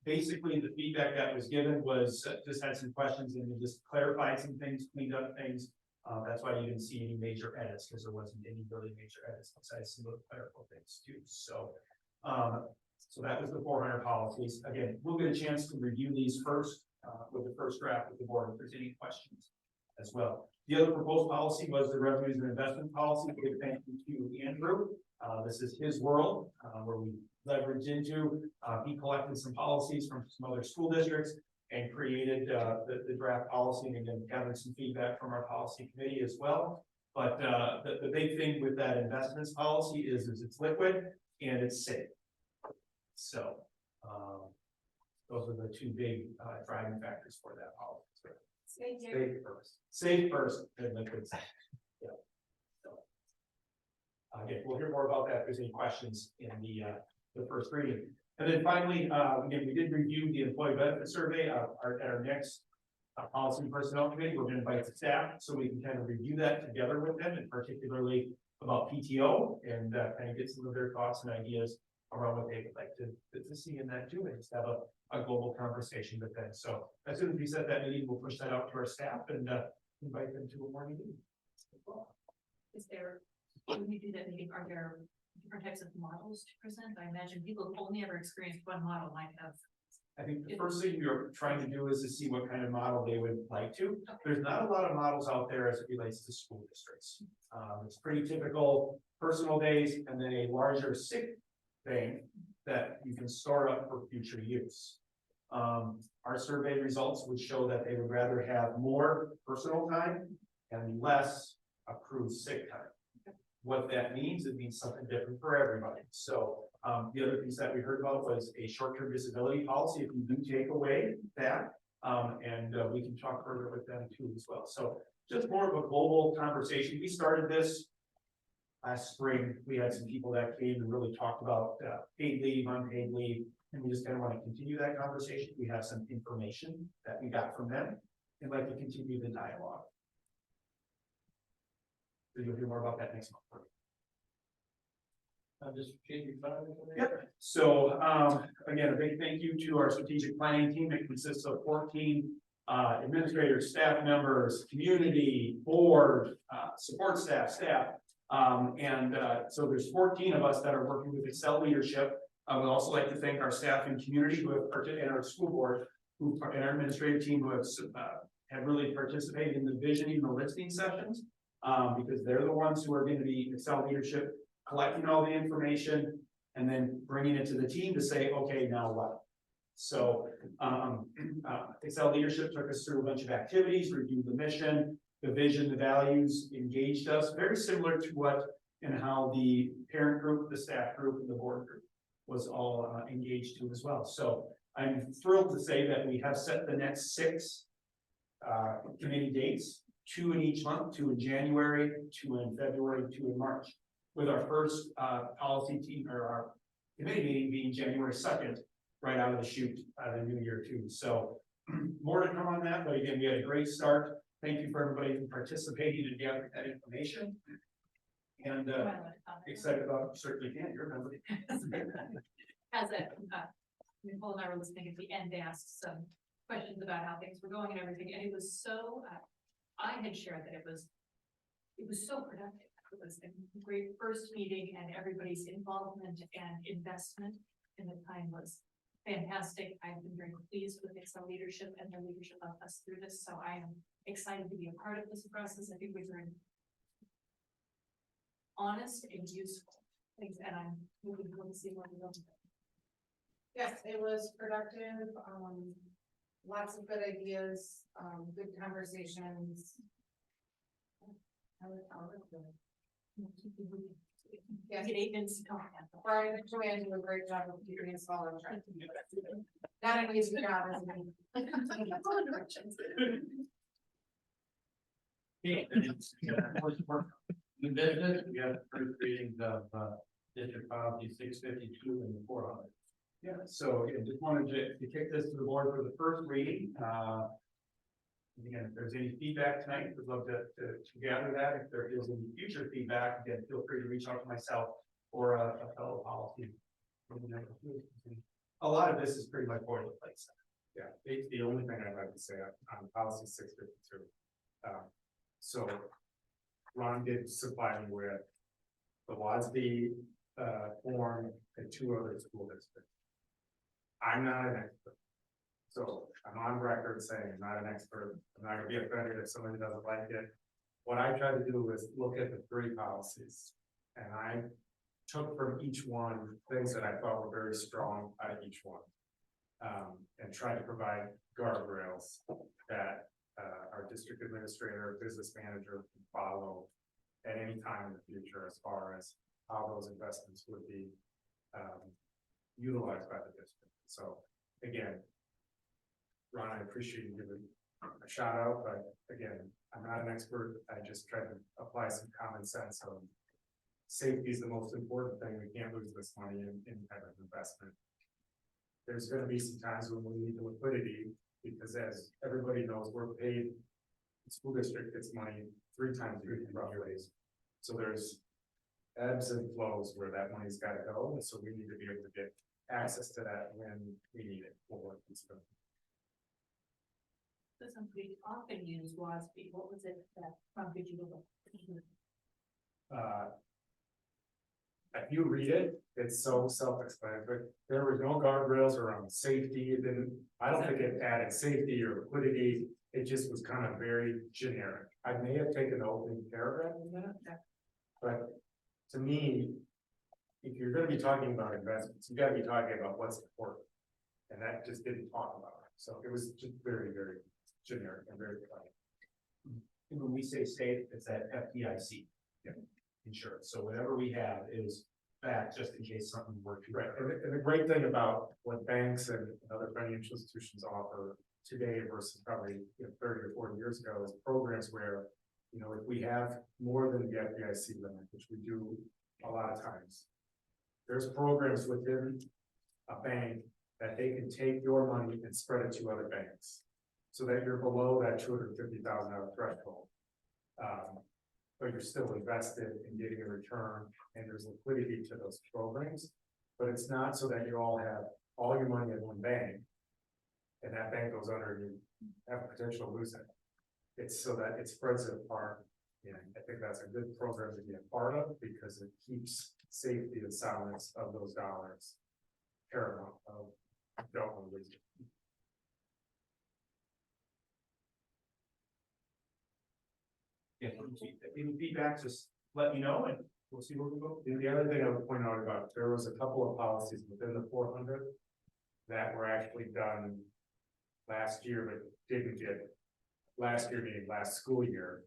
Basically, the feedback that was given was just had some questions and we just clarified some things, cleaned up things. That's why you didn't see any major edits, because there wasn't any really major edits besides some of the clerical things too. So, so that was the 400 policies. Again, we'll get a chance to review these first with the first draft with the board if there's any questions as well. The other proposed policy was the revenues and investment policy. Big thank you to Andrew. This is his world where we leveraged into. He collected some policies from some other school districts and created the draft policy, and then gathered some feedback from our policy committee as well. But the big thing with that investments policy is it's liquid and it's safe. So those are the 2 big driving factors for that policy. Safe first, and liquid. Yeah. So again, we'll hear more about that if there's any questions in the first reading. And then finally, again, we did review the employee benefit survey at our next policy and personnel committee. We're going to invite the staff so we can kind of review that together with them, and particularly about PTO, and kind of get some of their thoughts and ideas around what they would like to see in that too, and just have a global conversation with them. So as soon as we set that meeting, we'll push that out to our staff and invite them to a morning meeting. Is there, when you do that meeting, are there different types of models to present? I imagine people who only ever experienced one model might have. I think the first thing you're trying to do is to see what kind of model they would like to. There's not a lot of models out there as it relates to school districts. It's pretty typical personal days and then a larger sick thing that you can store up for future use. Our survey results would show that they would rather have more personal time and less accrued sick time. What that means, it means something different for everybody. So the other piece that we heard about was a short-term disability policy. If you do take away that, and we can talk further with them too as well. So just more of a global conversation. We started this last spring. We had some people that came and really talked about paid leave, unpaid leave, and we just kind of want to continue that conversation. We have some information that we got from them and like to continue the dialogue. So you'll hear more about that next month. Just change your phone. Yep. So, again, a big thank you to our strategic planning team. It consists of 14 administrators, staff members, community, board, support staff. So there's 14 of us that are working with Excel leadership. I would also like to thank our staff and community who have and our school board and our administrative team who have really participated in the visioning and the listening sessions. Because they're the ones who are going to be Excel leadership, collecting all the information and then bringing it to the team to say, okay, now what? So Excel leadership took us through a bunch of activities, reviewed the mission, the vision, the values, engaged us, very similar to what and how the parent group, the staff group, and the board group was all engaged to as well. So I'm thrilled to say that we have set the next 6 committee dates, 2 in each month, 2 in January, 2 in February, 2 in March, with our first policy team or our committee meeting being January 2nd, right out of the chute, the new year too. So more to come on that, but again, we had a great start. Thank you for everybody for participating and gathering that information. And excited about, certainly can, you're a member. As Nicole and I were listening at the end, they asked some questions about how things were going and everything, and it was so, I had shared that it was so productive. It was a great first meeting and everybody's involvement and investment in the time was fantastic. I've been very pleased with Excel leadership and their leadership of us through this, so I am excited to be a part of this process. I think we've learned honest and useful things, and I'm moving forward to see what we go. Yes, it was productive, lots of good ideas, good conversations. Yes. Get 8 minutes to talk. Brian and Joanne do a great job of keeping us all on track. Not an easy job, isn't it? New business, we have first readings of district policy 652 and 400. Yeah, so again, just wanted to kick this to the board for the first reading. Again, if there's any feedback tonight, we'd love to gather that. If there is any future feedback, again, feel free to reach out to myself or a fellow policy. A lot of this is pretty much boilerplate stuff. Yeah, the only thing I'd like to say on policy 652. So Ron did supply me with the WASB form and 2 other school districts. I'm not an expert. So I'm on record saying I'm not an expert. I'm not gonna be offended if somebody doesn't like it. What I tried to do is look at the 3 policies and I took from each one things that I thought were very strong out of each one. And tried to provide guardrails that our district administrator, business manager can follow at any time in the future as far as how those investments would be utilized by the district. So again, Ron, I appreciate you giving a shout out, but again, I'm not an expert. I just tried to apply some common sense of safety is the most important thing. We can't lose this money in type of investment. There's going to be some times when we need the liquidity because as everybody knows, we're paid, the school district gets money 3 times a year roughly. So there's ebbs and flows where that money's got to go. And so we need to be able to get access to that when we need it for stuff. Doesn't we often use WASB? What was it that prompted you to look? If you read it, it's so self-explanatory. There were no guardrails around safety. It didn't, I don't think it added safety or liquidity. It just was kind of very generic. I may have taken the opening paragraph in that, but to me, if you're going to be talking about investments, you got to be talking about what's important. And that just didn't talk about it. So it was just very, very generic and very funny. And when we say safe, it's that FDIC insurance. So whatever we have is back just in case something were to. Right. And the great thing about what banks and other financial institutions offer today versus probably 30 or 40 years ago is programs where, if we have more than the FDIC limit, which we do a lot of times, there's programs within a bank that they can take your money and spread it to other banks so that you're below that $250,000 threshold. but you're still invested in getting a return, and there's liquidity to those programs. But it's not so that you all have all your money in one bank, and that bank goes under and you have a potential to lose it. It's so that it spreads it apart, and I think that's a good program to be a part of, because it keeps safety and soundness of those dollars paramount. Don't want to lose it. If any feedback, just let me know and we'll see where we go. And the other thing I would point out about, there was a couple of policies within the 400 that were actually done last year, but didn't get, last year meaning last school year,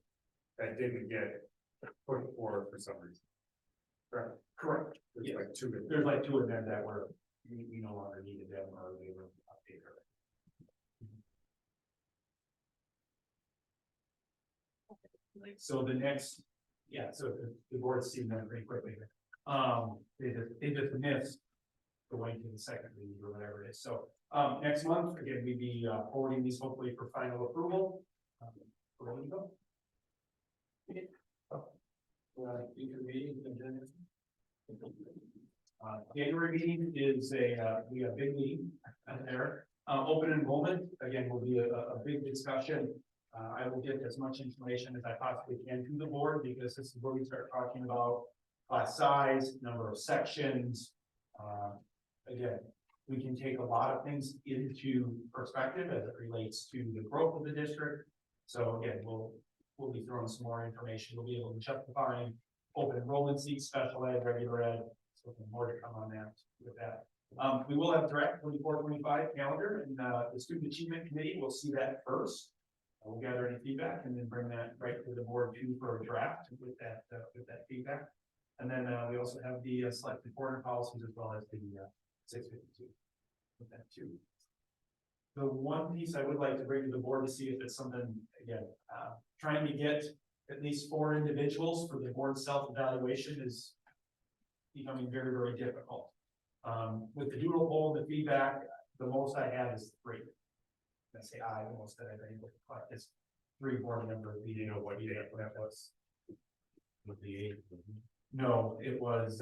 that didn't get put forward for some reason. Correct? Correct. There's Yeah. like two. There's like two of them that were, we no longer needed them or they were updated. So the next, yeah, so the board's seen them pretty quickly. They just missed going to the second reading or whatever it is. So, next month, again, we'd be forwarding these hopefully for final approval. Where do you go? Future meetings and then. January meeting is we have a big meeting out there. Open enrollment, again, will be a big discussion. I will get as much information as I possibly can to the board, because this is where we start talking about class size, number of sections. Again, we can take a lot of things into perspective as it relates to the growth of the district. So again, we'll be throwing some more information. We'll be able to justify open enrollment seats, special ed, regular ed. So more to come on that with that. We will have direct 24-25 calendar, and the student achievement committee will see that first. We'll gather any feedback and then bring that right to the board too for a draft with that feedback. And then we also have the selected foreign policies as well as the 652 with that too. The one piece I would like to bring to the board to see if it's something, again, trying to get at least 4 individuals for the board self-evaluation is becoming very, very difficult. With the doodle poll, the feedback, the most I have is 3. I say the most that I've been able to collect is 3 board members. Do you know what that was? With the 8? No, it was,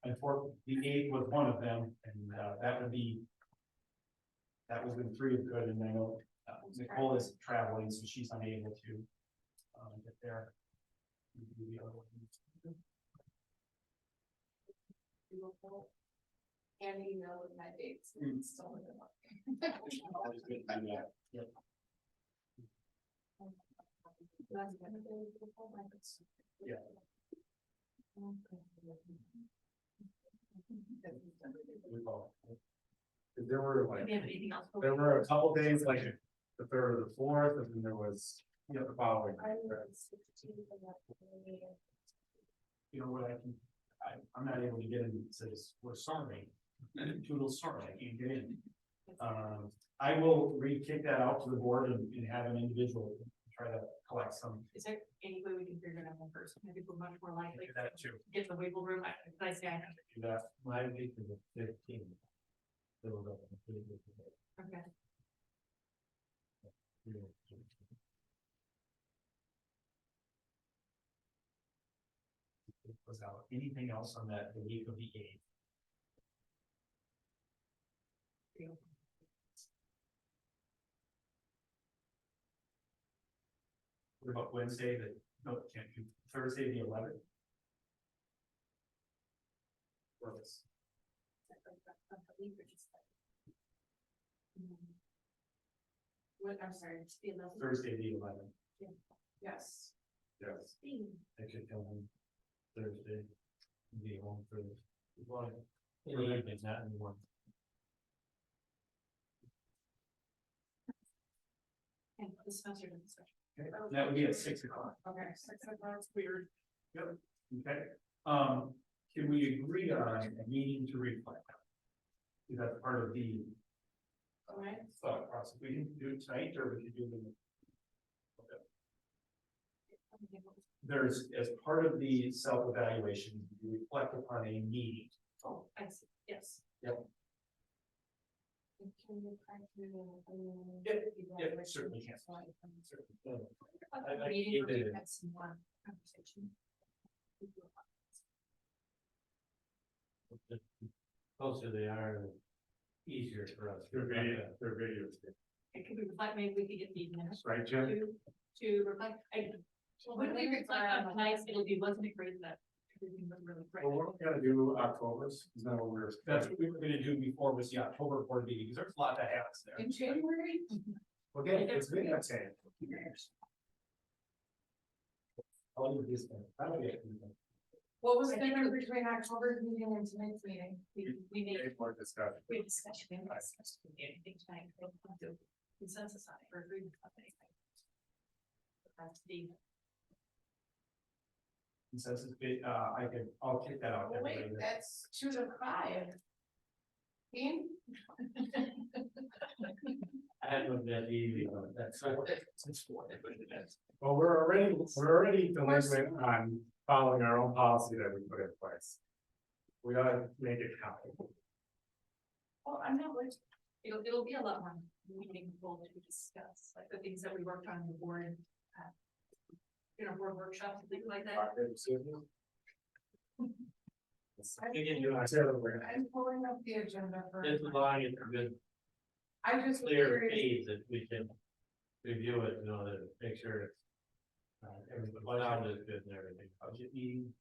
unfortunately, the 8 was one of them, and that would when 3 of good, and I know Nicole is traveling, so she's unable to get there. The other one. And email with my dates. And still with them. Yep. Yeah. There were like, Do you have anything else? there were a couple days, like the 3rd or the 4th, and then there was, the following. You know what, I'm not able to get in, it says, we're sorry. Toodle's sorry, I can't get in. I will re-kick that out to the board and have an individual try to collect some. Is there any way we can figure it out in person? Maybe we're much more likely Do that too. to get the wiggle room. I say I have to. Do that. My week is the 15th. Okay. Was out. Anything else on that, the week of the 8th? What about Wednesday, no, can't do, Thursday, the 11th? Works. What, I'm sorry, it's the 11th. Thursday, the 11th. Yes. Yes. I could come on Thursday, be home for the. Not anymore. And the semester doesn't start. Okay, that would be at 6 o'clock. Okay, 6 o'clock. Weird. Yep. Okay. Can we agree on a meeting to reflect? Is that part of the Alright. thought process? We can do it tonight, or we could do it. There's, as part of the self-evaluation, you reflect upon a meeting. Oh, I see, yes. Yep. Can you try to? Yep, certainly can. Meeting where we had some more conversation. The closer they are, the easier for us. Their videos, It could be reflect, maybe we could get the minutes right, Jim? to reflect. When we reflect on tonight's, it'll be, wasn't it great that everything was really great? Well, what we're gonna do October's, is that what we're? That's what we were gonna do before was the October board meeting, because there's a lot that happens there. In January? Okay, it's video tape. I'll leave this one. I don't get it. What was the difference between October's meeting and tonight's meeting? We made Okay, more discussion. we discussion, we discussed anything tonight, we'll do consensus on it or agreement on anything. That's the. Consensus, I'll kick that out. Wait, that's 2 to 5. Dean? I hadn't looked that easy, but that's. Well, we're already delinquent on following our own policy that we put in place. We gotta make it count. Well, I'm not like, it'll be a lot more meaningful to discuss, like the things that we worked on in the board. Board workshops and things like that. I'm pulling up the agenda for. This is long and good, I just. was clear curious. feed that we can review it, you know, to make sure it's. Everything, sound is good and everything. Budget meeting.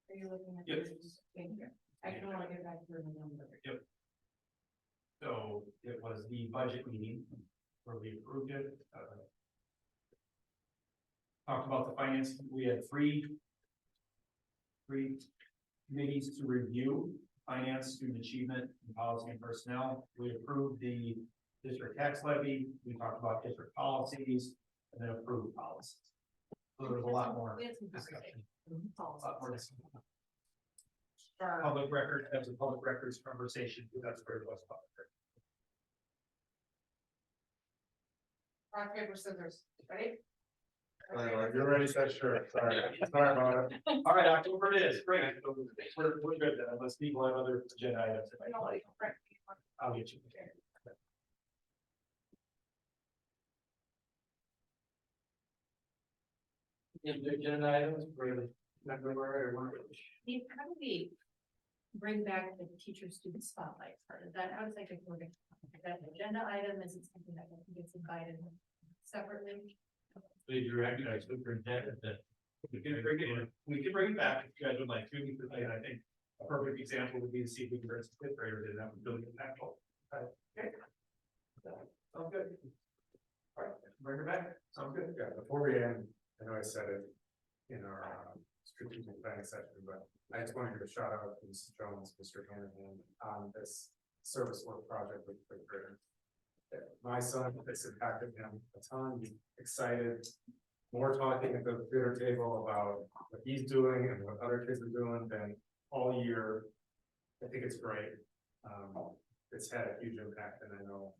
Are you looking at? Yep. this? Thank you. I can only get back to the number. So it was the budget meeting where we approved it. Talked about the finance, we had three committees to review: finance, student achievement, and policy and personnel. We approved the district tax levy, we talked about district policies, and then approved policies. So there was a lot more We had some discussion. conversation. A lot more discussion. Sure. Public record, that was a public records conversation, that's where it was public record. Rock, paper, scissors. Ready? You're ready, set, sure, sorry about it. All right, October it is, great. We're good then, unless people have other agenda items. I'll get you. Agenda items for the February or March. You probably bring back the teacher-student spotlight part of that. How does that get organized? Is that an agenda item? Is it something that gets invited separately? We direct our superintendent that. We can bring it back if you guys would like to, because I think a perfect example would be to see if we can bring some fifth graders in, that would really impactful. Okay. Sounds good. All right, bring it back, sounds good. Yeah, before we end, I know I said it in our strategic planning session, but I just want to give a shout out to Mr. Jones, Mr. Hannahan on this service work project with fifth graders. My son, it's impacted him a ton, he's excited. More talking at the dinner table about what he's doing and what other kids are doing than all year. I think it's great. It's had a huge impact, and I know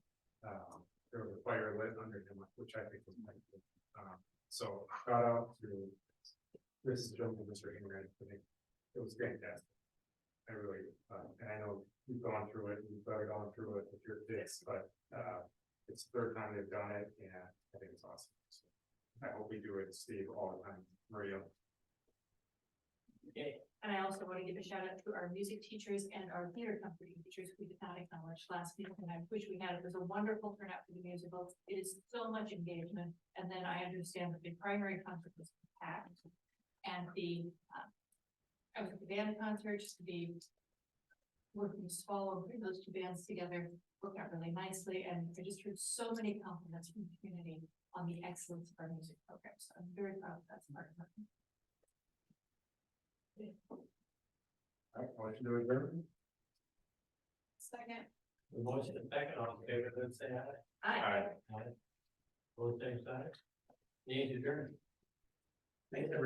there was a fire lit under him, which I think was quite good. So shout out to Mrs. Jones and Mr. Henry. I think it was fantastic. I really, and I know you've gone through it, you've gone through it with your kids, but it's the third time they've done it, and I think it's awesome. So I hope we do it, Steve, all the time. Maria. Okay. And I also want to give a shout out to our music teachers and our theater company teachers who did not acknowledge last week, and I wish we had. It was a wonderful turnout for the musicals. It is so much engagement, and then I understand that the primary concert was packed, and I was at the band concert, just to be working to swallow, bring those two bands together, worked out really nicely, and I just heard so many compliments from the community on the excellence of our music program, so I'm very proud of that part of it. All right, motion to adjourn. Second. The motion is second, all in favor, then say aye. Aye. Aye. Both same side. Need adjourned. Thank you.